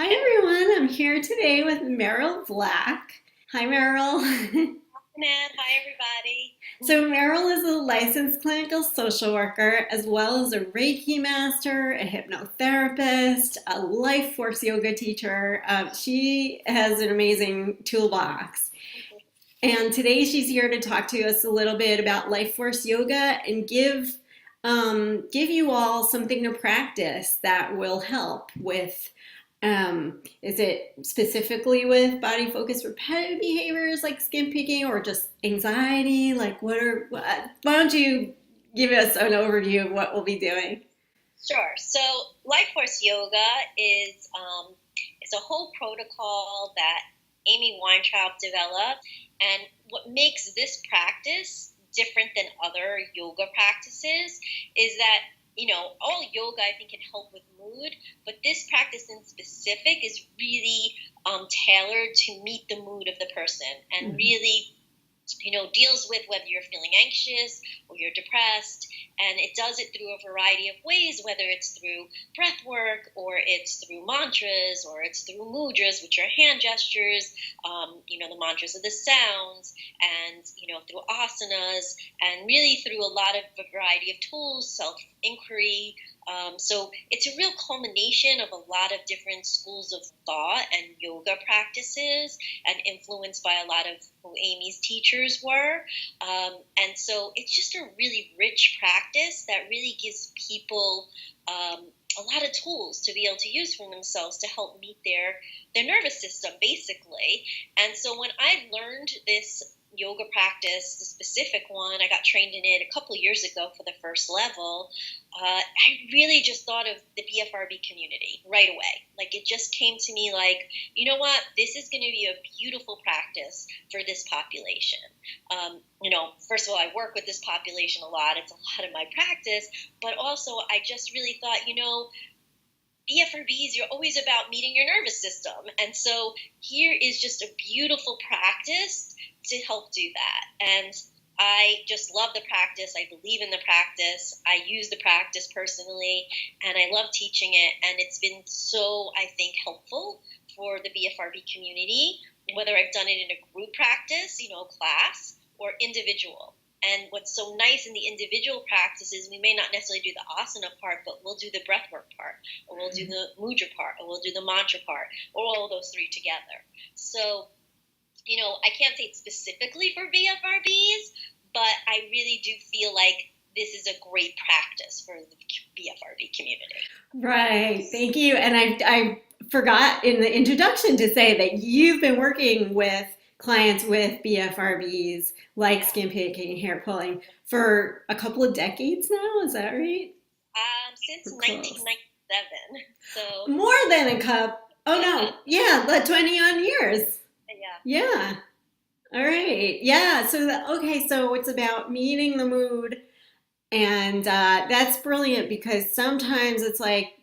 Hi everyone, I'm here today with Merrill Black. Hi Merrill. Annette, hi everybody. So Merrill is a licensed clinical social worker as well as a Reiki master, a hypnotherapist, a life force yoga teacher. She has an amazing toolbox. And today she's here to talk to us a little bit about life force yoga and give you all something to practice that will help with. Is it specifically with body focused repetitive behaviors like skin picking or just anxiety? Like, why don't you give us an overview of what we'll be doing? Sure. So, Life Force Yoga is a whole protocol that Amy Weintraub developed, and what makes this practice different than other yoga practices is that all yoga I think can help with mood, but this practice in specific is really tailored to meet the mood of the person and Mhm. really deals with whether you're feeling anxious or you're depressed. And it does it through a variety of ways, whether it's through breath work or it's through mantras or it's through mudras, which are hand gestures, the mantras are the sounds, and, through asanas, and really through a lot of a variety of tools, self inquiry. So it's a real culmination of a lot of different schools of thought and yoga practices and influenced by a lot of who Amy's teachers were. And so it's just a really rich practice that really gives people a lot of tools to be able to use for themselves to help meet their nervous system, basically. And so when I learned this yoga practice, the specific one, I got trained in it a couple of years ago for the first level. I really just thought of the BFRB community right away. Like it just came to me like, you know what, this is going to be a beautiful practice for this population. First of all, I work with this population a lot. It's a lot of my practice, but also I just really thought, BFRBs, you're always about meeting your nervous system. And so here is just a beautiful practice to help do that. And I just love the practice. I believe in the practice. I use the practice personally, and I love teaching it. And it's been so, I think, helpful for the BFRB community, whether I've done it in a group practice, class, or individual. And what's so nice in the individual practice is we may not necessarily do the asana part, but we'll do the breathwork part, or we'll do the mudra part, or we'll do the mantra part, or all those three together. So, I can't say it's specifically for BFRBs, but I really do feel like this is a great practice for the BFRB community. Right. Thank you. And I forgot in the introduction to say that you've been working with clients with BFRBs like Yeah. skin picking, hair pulling for a couple of decades now. Is that right? Since We're close. 1997. So, More than a cup. Oh yeah, no. Yeah, but 20 on years. yeah. Yeah. All right. Yeah. Okay. So it's about meeting the mood. And that's brilliant because sometimes it's like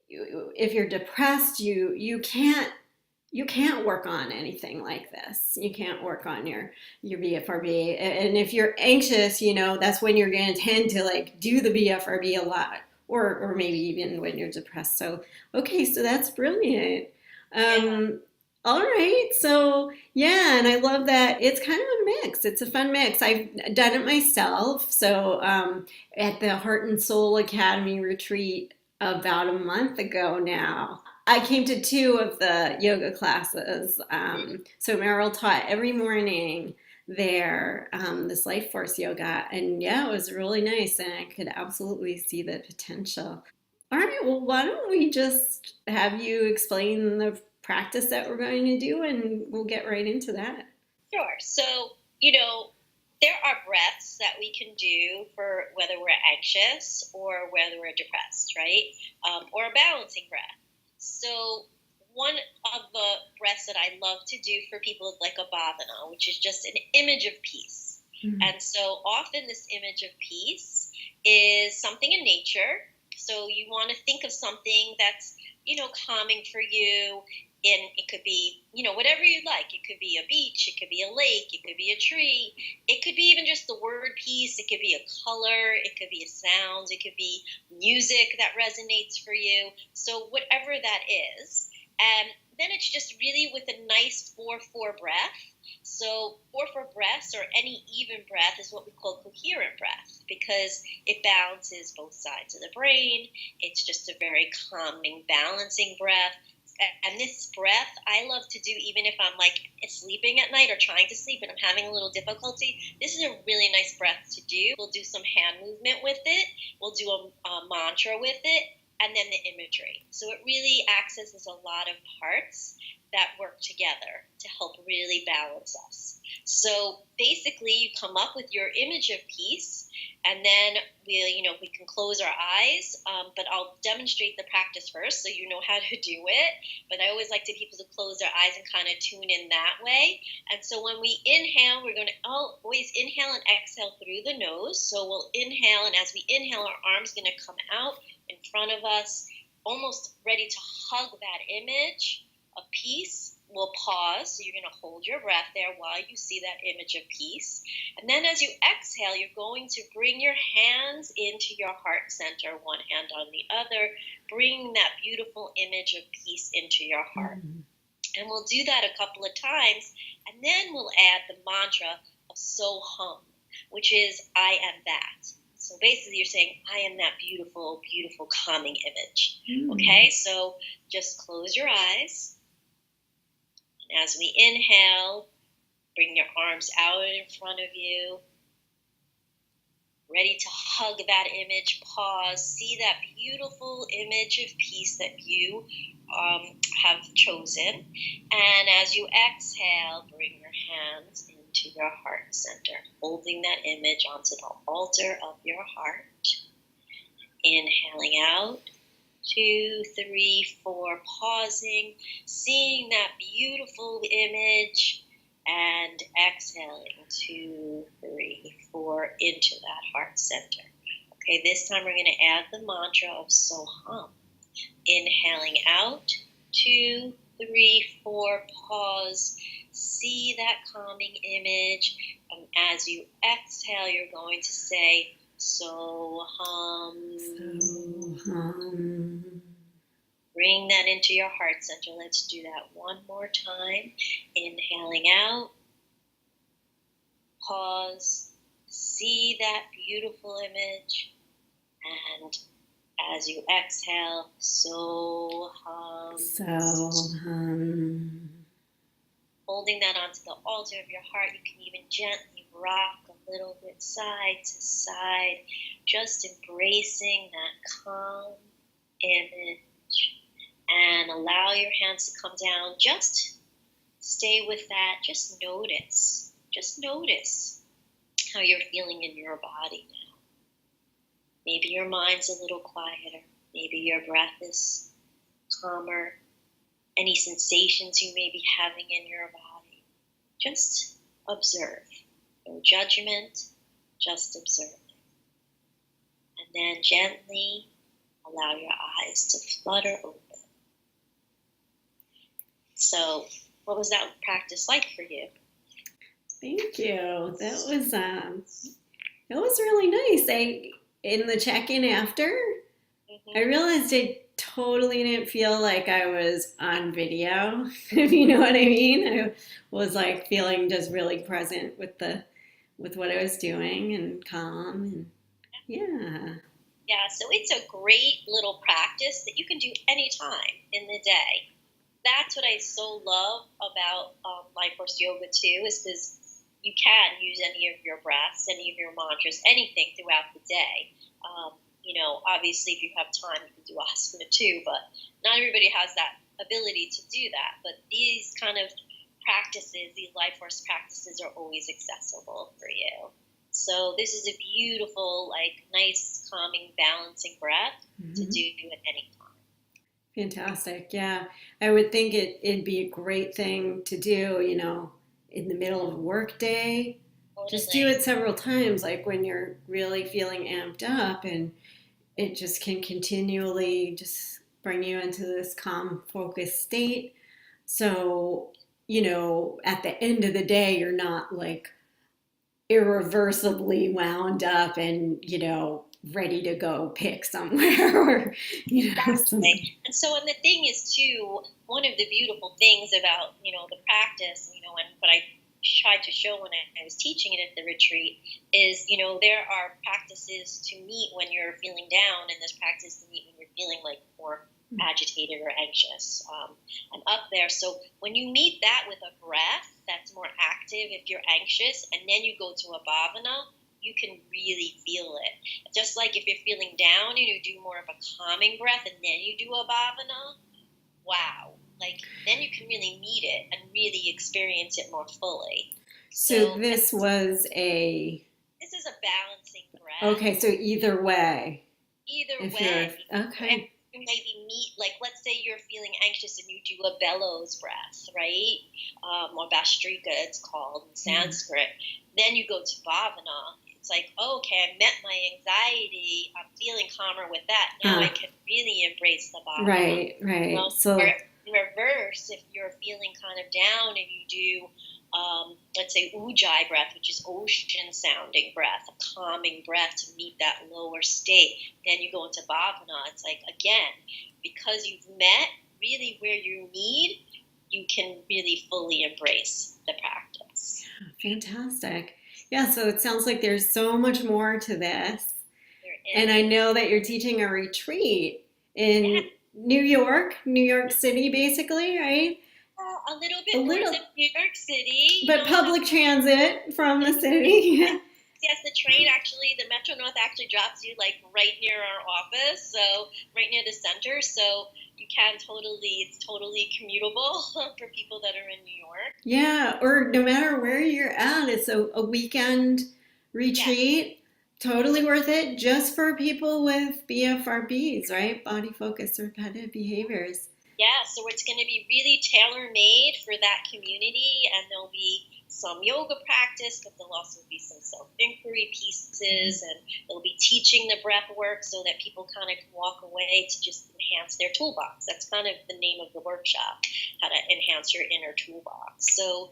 if you're depressed, you can't work on anything like this. You can't work on your BFRB. And if you're anxious, that's when you're going to tend to like do the BFRB a lot, or maybe even when you're depressed. So okay, so that's brilliant. Yeah. Um, all right, so yeah, and I love that it's kind of a mix. It's a fun mix. I've done it myself. So at the Heart and Soul Academy retreat about a month ago now. I came to two of the yoga classes. So Merrill taught every morning there, this life force yoga. And yeah, it was really nice. And I could absolutely see the potential. All right, well, why don't we just have you explain the practice that we're going to do and we'll get right into that. Sure. So, there are breaths that we can do for whether we're anxious or whether we're depressed, right? Or a balancing breath. So, one of the breaths that I love to do for people is like a bhavana, which is just an image of peace. Mm-hmm. And so often this image of peace is something in nature. So you want to think of something that's, calming for you. And it could be, whatever you like. It could be a beach, it could be a lake, it could be a tree, it could be even just the word peace, it could be a color, it could be a sound, it could be music that resonates for you. So whatever that is. And then it's just really with a nice 4-4 breath. So 4-4 breaths, or any even breath, is what we call coherent breath, because it balances both sides of the brain. It's just a very calming, balancing breath. And this breath I love to do even if I'm like sleeping at night or trying to sleep and I'm having a little difficulty. This is a really nice breath to do. We'll do some hand movement with it. We'll do a mantra with it, and then the imagery. So it really accesses a lot of parts that work together to help really balance us. So basically you come up with your image of peace, and then we can close our eyes, but I'll demonstrate the practice first so you know how to do it. But I always like to people to close their eyes and kind of tune in that way. And so when we inhale, we're going to always inhale and exhale through the nose. So we'll inhale, and as we inhale, our arm's going to come out in front of us, almost ready to hug that image of peace. We'll pause, so you're going to hold your breath there while you see that image of peace. And then as you exhale, you're going to bring your hands into your heart center, one hand on the other, bringing that beautiful image of peace into your heart. And we'll do that a couple of times, and then we'll add the mantra of So Hum, which is I am that. So basically you're saying, I am that beautiful, beautiful, calming image. Okay, so just close your eyes. And as we inhale, bring your arms out in front of you, ready to hug that image. Pause, see that beautiful image of peace that you have chosen. And as you exhale, bring your hands into your heart center, holding that image onto the altar of your heart. Inhaling out. 2, 3, 4, pausing, seeing that beautiful image, and exhaling 2, 3, 4 into that heart center. Okay, this time we're going to add the mantra of So Hum. Inhaling out, 2, 3, 4, pause, see that calming image, and as you exhale, you're going to say, So Hum. So hum. Bring that into your heart center. Let's do that one more time. Inhaling out. Pause. See that beautiful image. And as you exhale, So Hum. So hum. Holding that onto the altar of your heart, you can even gently rock a little bit side to side, just embracing that calm image. And allow your hands to come down. Just stay with that. Just notice. Just notice how you're feeling in your body now. Maybe your mind's a little quieter. Maybe your breath is calmer. Any sensations you may be having in your body. Just observe. No judgment. Just observe. And then gently allow your eyes to flutter open. So, what was that practice like for you? Thank you. That was really nice. In the check-in after, I realized I totally didn't feel like I was on video, if you know what I mean. I was like feeling just really present with what I was doing and calm, and yeah. Yeah, so it's a great little practice that you can do anytime in the day. That's what I so love about Life Force Yoga too, is because you can use any of your breaths, any of your mantras, anything throughout the day. Obviously if you have time you can do asana too, but not everybody has that ability to do that. But these kind of practices, these Life Force practices, are always accessible for you. So this is a beautiful, nice, calming, balancing breath to do at any time. Fantastic. Yeah. I would think it'd be a great thing to do, in the middle of a work day. Totally. Just do it several times, like when you're really feeling amped up, and it just can continually just bring you into this calm, focused state. So, at the end of the day, you're not like irreversibly wound up and, ready to go pick somewhere or, something. Exactly. And the thing is too, one of the beautiful things about, the practice, and what I tried to show when I was teaching it at the retreat is, there are practices to meet when you're feeling down, and there's practice to meet when you're feeling like more agitated or anxious, and up there. So when you meet that with a breath that's more active if you're anxious, and then you go to a bhavana, you can really feel it. Just like if you're feeling down and you do more of a calming breath and then you do a bhavana, wow. Like, then you can really meet it and really experience it more fully. So this was This is a balancing breath. Okay, so either way. Either way. Okay. And you maybe meet, like, let's say you're feeling anxious and you do a bellows breath, right? Or Bastrika, it's called in Sanskrit. Then you go to bhavana. It's like, oh, okay, I met my anxiety. I'm feeling calmer with that. Now I can really embrace the bhavana. Right. So in reverse, if you're feeling kind of down and you do, let's say, ujjayi breath, which is ocean-sounding breath, a calming breath to meet that lower state, then you go into bhavana. It's like, again, because you've met really where you need, you can really fully embrace the practice. Fantastic. Yeah, so it sounds like there's so much more to this. And I know that you're teaching a retreat in New York City, basically, right? A little bit north of New York City. But public transit from the city. Yes, the Metro North actually drops you like right near our office, so right near the center. So it's totally commutable for people that are in New York. Yeah, or no matter where you're at, it's a weekend retreat. Yes. Totally worth it just for people with BFRBs, right? Body focused repetitive behaviors. Yeah, so it's going to be really tailor-made for that community, and there'll be some yoga practice, but there'll also be some self-inquiry pieces, and they'll be teaching the breath work so that people kind of can walk away to just enhance their toolbox. That's kind of the name of the workshop, how to enhance your inner toolbox. So,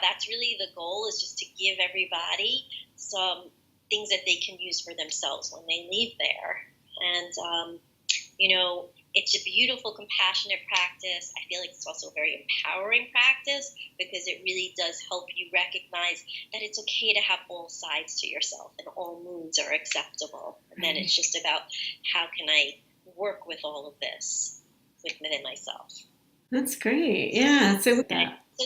that's really the goal, is just to give everybody some things that they can use for themselves when they leave there. And, it's a beautiful, compassionate practice. I feel like it's also a very empowering practice because it really does help you recognize that it's okay to have all sides to yourself and all moods are acceptable. And then it's just about how can I work with all of this within myself. That's great. Yeah. So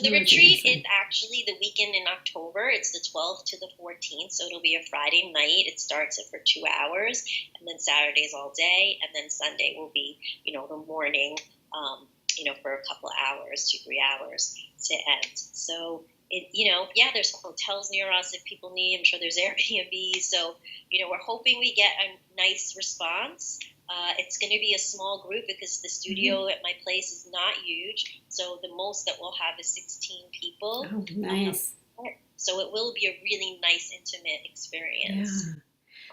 the retreat is actually the weekend in October. It's the 12th to the 14th, so it'll be a Friday night. It starts for 2 hours, and then Saturday's all day, and then Sunday will be, the morning, for a couple of hours, 2-3 hours to end. So, there's hotels near us if people need. I'm sure there's Airbnb. So, we're hoping we get a nice response. It's going to be a small group because the studio at my place is not huge. So the most that we'll have is 16 people. Oh, nice. So it will be a really nice, intimate experience. Yeah.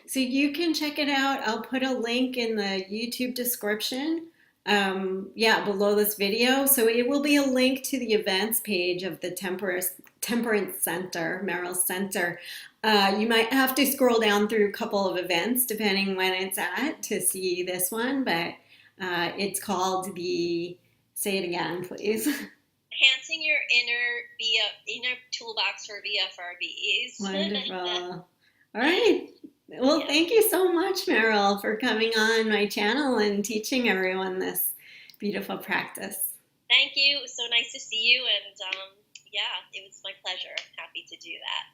So you can check it out. I'll put a link in the YouTube description. Below this video. So it will be a link to the events page of the Temperance Center, Merrill Center. You might have to scroll down through a couple of events depending when it's at to see this one, but it's called say it again, please. Enhancing your inner toolbox for BFRBs. Wonderful. All right. Well, thank you so much, Merrill, for coming on my channel and teaching everyone this beautiful practice. Thank you. It was so nice to see you. And it was my pleasure. Happy to do that.